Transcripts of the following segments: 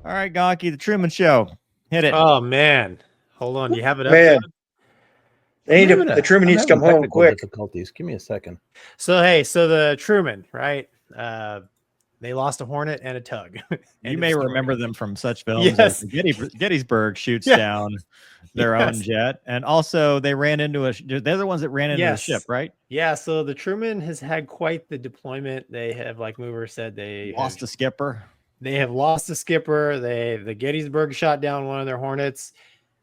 All right, Gonky, the Truman Show. Hit it. Oh man, hold on. You have it up? Man, Doug? the Truman needs to come home quick. Difficulties. Give me a second. So the Truman, right? They lost a Hornet and a Tug. You may remember them from such films Yes. as Gettysburg shoots down their own jet, and also they ran into they're the ones that ran into the ship, right? Yeah. So the Truman has had quite the deployment. They have, like Mover said, they lost a skipper. They have lost a skipper. The Gettysburg shot down one of their Hornets.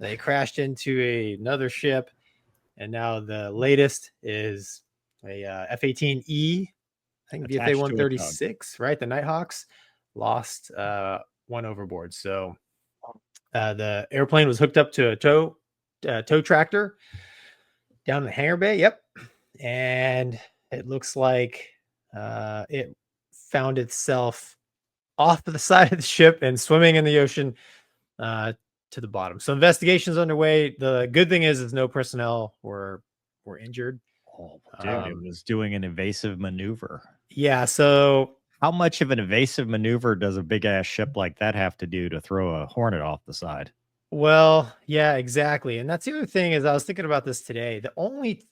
They crashed into another ship, and now the latest is a F-18E. I think VFA 136, right? The Nighthawks lost one overboard. So the airplane was hooked up to a tow tractor down in the hangar bay. Yep. And it looks like it found itself off to the side of the ship and swimming in the ocean to the bottom. So investigations underway. The good thing is no personnel were injured. Oh, dude, it was doing an evasive maneuver. Yeah. So how much of an evasive maneuver does a big ass ship like that have to do to throw a Hornet off the side? Well, yeah, exactly. And that's the other thing is I was thinking about this today. The only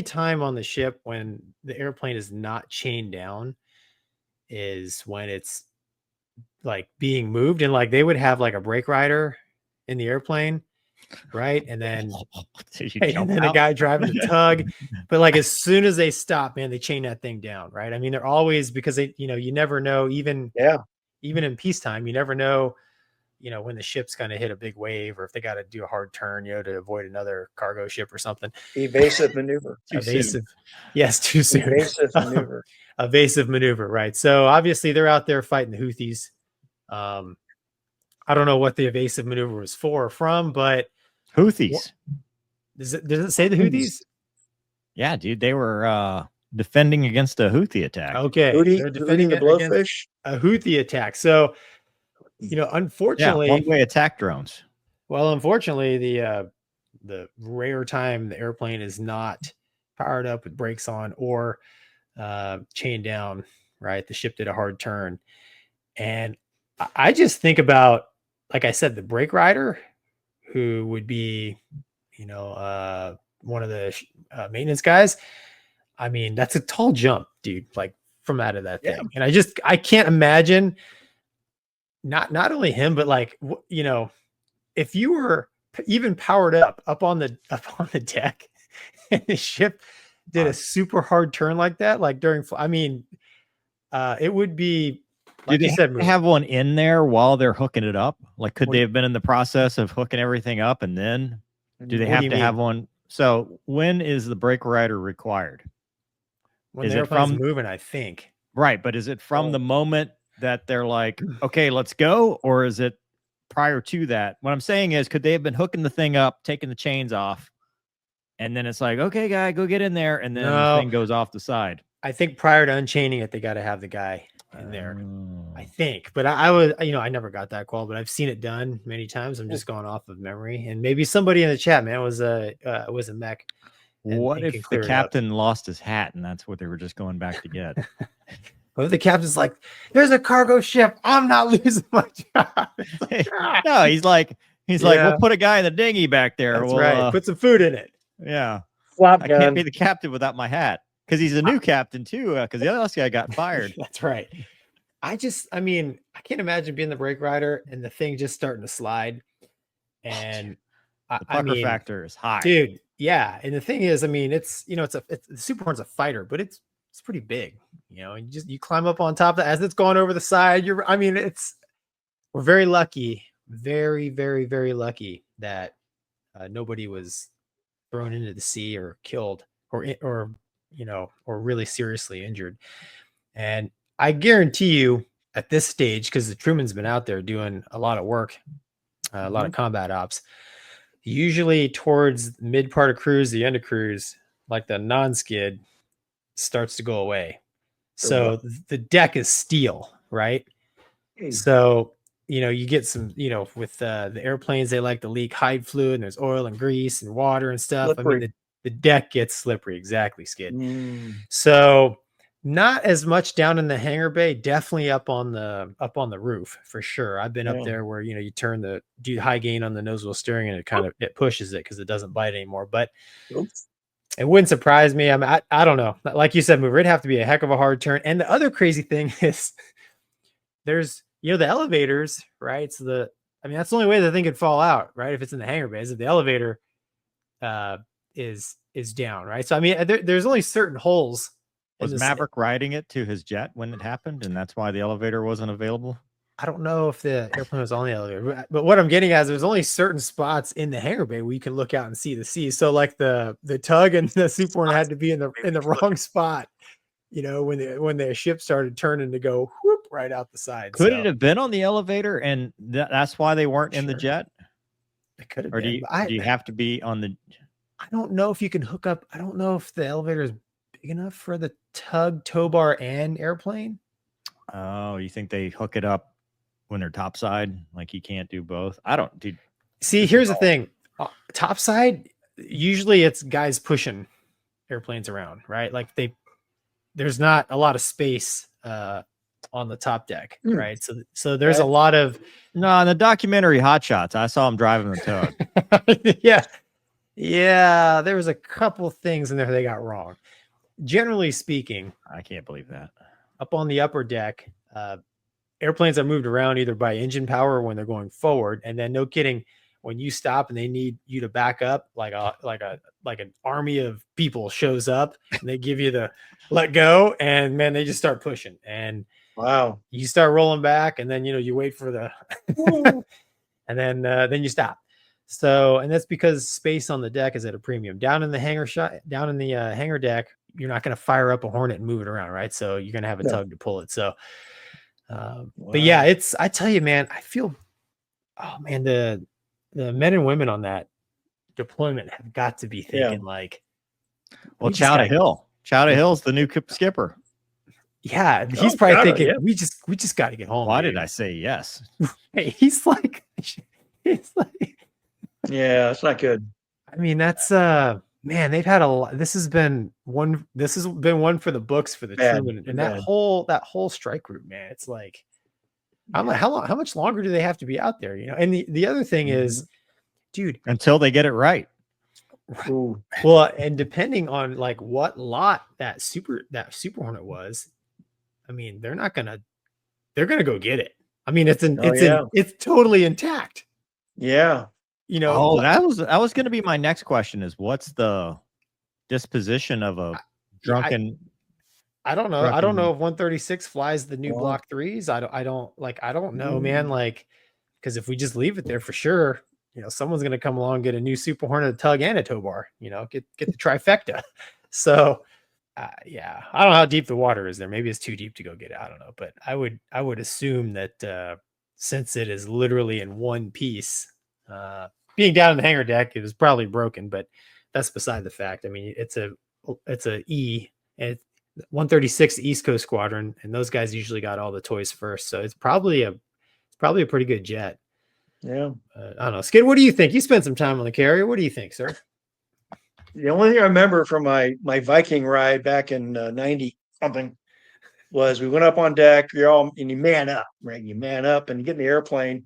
time on the ship when the airplane is not chained down is when it's like being moved, and like they would have like a brake rider in the airplane, right? And then a guy driving the Tug, but like as soon as they stop, man, they chain that thing down, right? I mean, they're always, because they, you never know, even in peacetime, you never know, when the ship's going to hit a big wave, or if they got to do a hard turn, to avoid another cargo ship or something. Evasive maneuver. Evasive. Yes, too soon. Evasive maneuver. Evasive maneuver, right? So obviously they're out there fighting the Houthis. I don't know what the evasive maneuver was for or from, but Houthis. Does it say the Houthis? Yeah, dude, they were defending against a Houthi attack. Okay, they're defending the blowfish. A Houthi attack. So, unfortunately, one-way attack drones. Well, unfortunately, the rare time the airplane is not powered up with brakes on or chained down, right? The ship did a hard turn, and I just think about, like I said, the brake rider, who would be, one of the maintenance guys. I mean, that's a tall jump, dude, like from out of that thing. And I can't imagine not only him, but like, if you were even powered up on the deck and the ship did a super hard turn like that, like during, it would be, like you said, have one in there while they're hooking it up? Like, could they have been in the process of hooking everything up, and then do they have to have one? So when is the brake rider required? When the airplane's moving, I think. Right, but is it from the moment that they're like, okay, let's go, or is it prior to that? What I'm saying is, could they have been hooking the thing up, taking the chains off, and then it's like, okay, guy, go get in there, and then the thing goes off the side? I think prior to unchaining it, they got to have the guy in there. I think, but I was, I never got that call, but I've seen it done many times. I'm just going off of memory, and maybe somebody in the chat, man, was a mech. What if the captain lost his hat and that's what they were just going back to get? What if the captain's like, "There's a cargo ship. I'm not losing my job." No, he's like, we'll put a guy in the dinghy back there. That's right. Put some food in it. Yeah. Flop I gun. can't be the captain without my hat, because he's a new captain too. Because the other guy got fired. That's right. I can't imagine being the brake rider and the thing just starting to slide. And the pucker factor is high, dude. Yeah. And the thing is, it's the Super Hornet's a fighter, but it's pretty big, and you climb up on top of that as it's going over the side. We're very lucky, very, very, very lucky that nobody was thrown into the sea or killed or really seriously injured. And I guarantee you at this stage, because the Truman's been out there doing a lot of work, a lot of combat ops, usually towards the mid part of cruise, the end of cruise, like the non-skid starts to go away. So the deck is steel, right? So, you get some, with the airplanes, they like to leak hide fluid, and there's oil and grease and water and stuff. Slippery. The deck gets slippery. Exactly, Skid. So Not as much down in the hangar bay, definitely up on the roof for sure. I've been up there where you do high gain on the nose wheel steering and it pushes it because it doesn't bite anymore. But it wouldn't surprise me. I don't know. Like you said, Mover, it'd have to be a heck of a hard turn. And the other crazy thing is there's the elevators, right? So that's the only way the thing could fall out, right? If it's in the hangar bay, is if the elevator is down, right? So there's only certain holes. Was Maverick riding it to his jet when it happened, and that's why the elevator wasn't available? I don't know if the airplane was on the elevator, but what I'm getting at is there's only certain spots in the hangar bay where you can look out and see the sea. So like the tug and the Super Hornet had to be in the wrong spot, when the ship started turning to go whoop right out the side. Could it have been on the elevator, and that's why they weren't in the jet? It could have or been. Do you have to be on the? I don't know if you can hook up. I don't know if the elevator is big enough for the tug, tow bar, and airplane. Oh, you think they hook it up when they're topside? Like you can't do both? I don't, dude. See, here's the thing. Topside, usually it's guys pushing airplanes around, right? Like there's not a lot of space on the top deck, right? So there's a lot of in the documentary Hot Shots, I saw him driving the tug. Yeah, there was a couple things in there they got wrong. Generally speaking, I can't believe that. Up on the upper deck, airplanes are moved around either by engine power or when they're going forward. And then, no kidding, when you stop and they need you to back up, like an army of people shows up and they give you the let go, and man, they just start pushing. And wow, you start rolling back, and then you wait for the, and then you stop. So, and that's because space on the deck is at a premium. Down in the hangar deck, you're not going to fire up a Hornet and move it around, right? So you're going to have a tug to pull it. So, but yeah, I tell you, man, I feel, oh man, the men and women on that deployment have got to be thinking well, Chowder Hill's the new skipper. Yeah, he's probably thinking, we just got to get home. Why did I say yes? Hey, he's like, yeah, it's not good. I mean, that's man, they've had a lot. This has been one for the books for the Truman and that whole strike group, man. It's like, I'm like, how much longer do they have to be out there? And the other thing is, dude, until they get it right. Ooh. Well, and depending on like what lot that Super Hornet was, I mean, they're gonna go get it. I mean, it's totally intact. Yeah. That was going to be my next question is what's the disposition of a drunken? I don't know. I don't know if 136 flies the new Block 3s. I don't know, man. Like, because if we just leave it there for sure, someone's going to come along, get a new Super Hornet, a tug, and a tow bar, get the trifecta. So, yeah, I don't know how deep the water is there. Maybe it's too deep to go get it. I don't know. But I would assume that since it is literally in one piece, being down in the hangar deck, it was probably broken, but that's beside the fact. I mean, it's a E, and 136 East Coast Squadron, and those guys usually got all the toys first, so it's probably a pretty good jet. Yeah, I don't know, Skid. What do you think? You spent some time on the carrier. What do you think, sir? The only thing I remember from my Viking ride back in 90 something was we went up on deck. And you man up, right? You man up and you get in the airplane.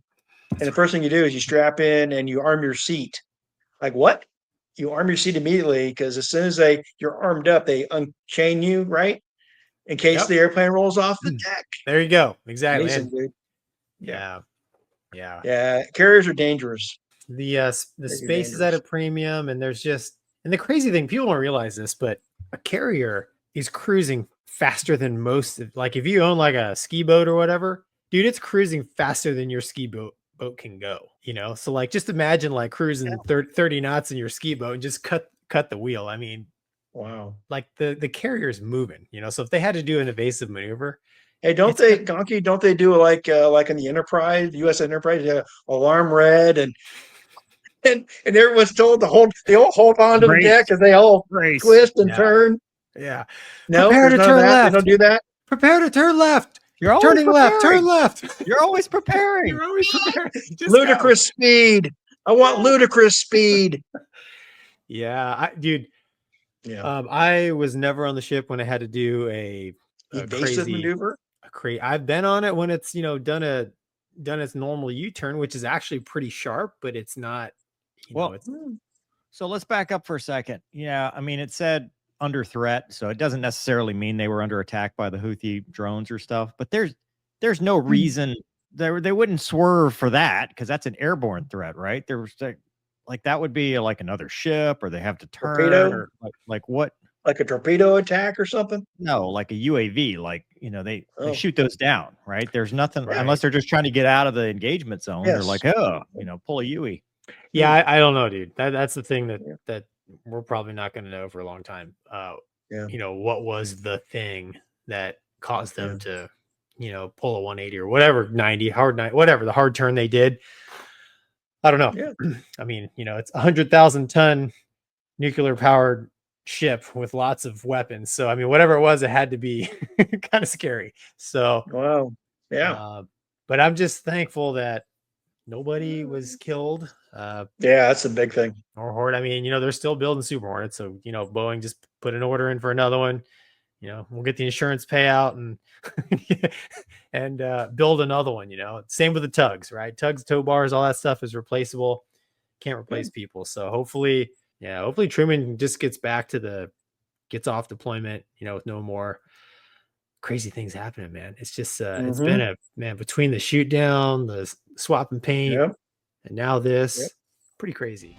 And the first thing you do is you strap in and you arm your seat. Like what? You arm your seat immediately because as soon as you're armed up, they unchain you, right? In case the airplane rolls off the deck. There you go. Exactly. Amazing, dude. Yeah. Carriers are dangerous. The space is at a premium, and and the crazy thing, people don't realize this, but a carrier is cruising faster than most. Like if you own like a ski boat or whatever, dude, it's cruising faster than your ski boat can go, so like just imagine like cruising 30 knots in your ski boat and just cut the wheel. I mean, wow, like the carrier's moving, so if they had to do an evasive maneuver, hey, Gonky, don't they do like in the Enterprise, the US Enterprise, alarm red and everyone's told they all hold on to the deck as they all twist and turn. Yeah. No, prepare to turn left. They don't do that. Prepare to turn left. You're always turning left. Turn left. You're always preparing. You're always preparing. Ludicrous speed. I want ludicrous speed. Yeah, dude. Yeah. I was never on the ship when I had to do a Evasive maneuver. I've been on it when it's, you know, done its normal U-turn, which is actually pretty sharp, but it's not, you know, it's So let's back up for a second. Yeah, I mean, it said under threat, so it doesn't necessarily mean they were under attack by the Houthi drones or stuff. But there's no reason they wouldn't swerve for that, because that's an airborne threat, right? There was like that would be like another ship, or they have to turn, Torpedo? or like what? Like a torpedo attack or something. No, like a UAV, like, you know, they Oh. shoot those down, right? There's nothing Right. unless they're just trying to get out of the engagement zone. They're Yes. like, oh, you know, pull a UE. Yeah, I don't know, dude. That's the thing Yeah. that we're probably not going to know for a long time. Yeah. You know, what was the thing that caused them Yeah. to, you know, pull a 180 or whatever, 90, whatever the hard turn they did. I don't know. Yeah. I mean, you know, it's a 100,000 ton nuclear powered ship with lots of weapons. So, I mean, whatever it was, it had to be kind of scary. So, Wow. Yeah. But I'm just thankful that nobody was killed. Yeah, that's a big thing. Or Horde. I mean, you know, they're still building Super Hornets. So, you know, Boeing just put an order in for another one. You know, we'll get the insurance payout and build another one, you know. Same with the tugs, right? Tugs, tow bars, all that stuff is replaceable. Can't replace people. So hopefully Truman just gets off deployment, you know, with no more crazy things happening, man. It's just it's been between the shoot down, the swap and paint, Yep. and now this, Yep. pretty crazy.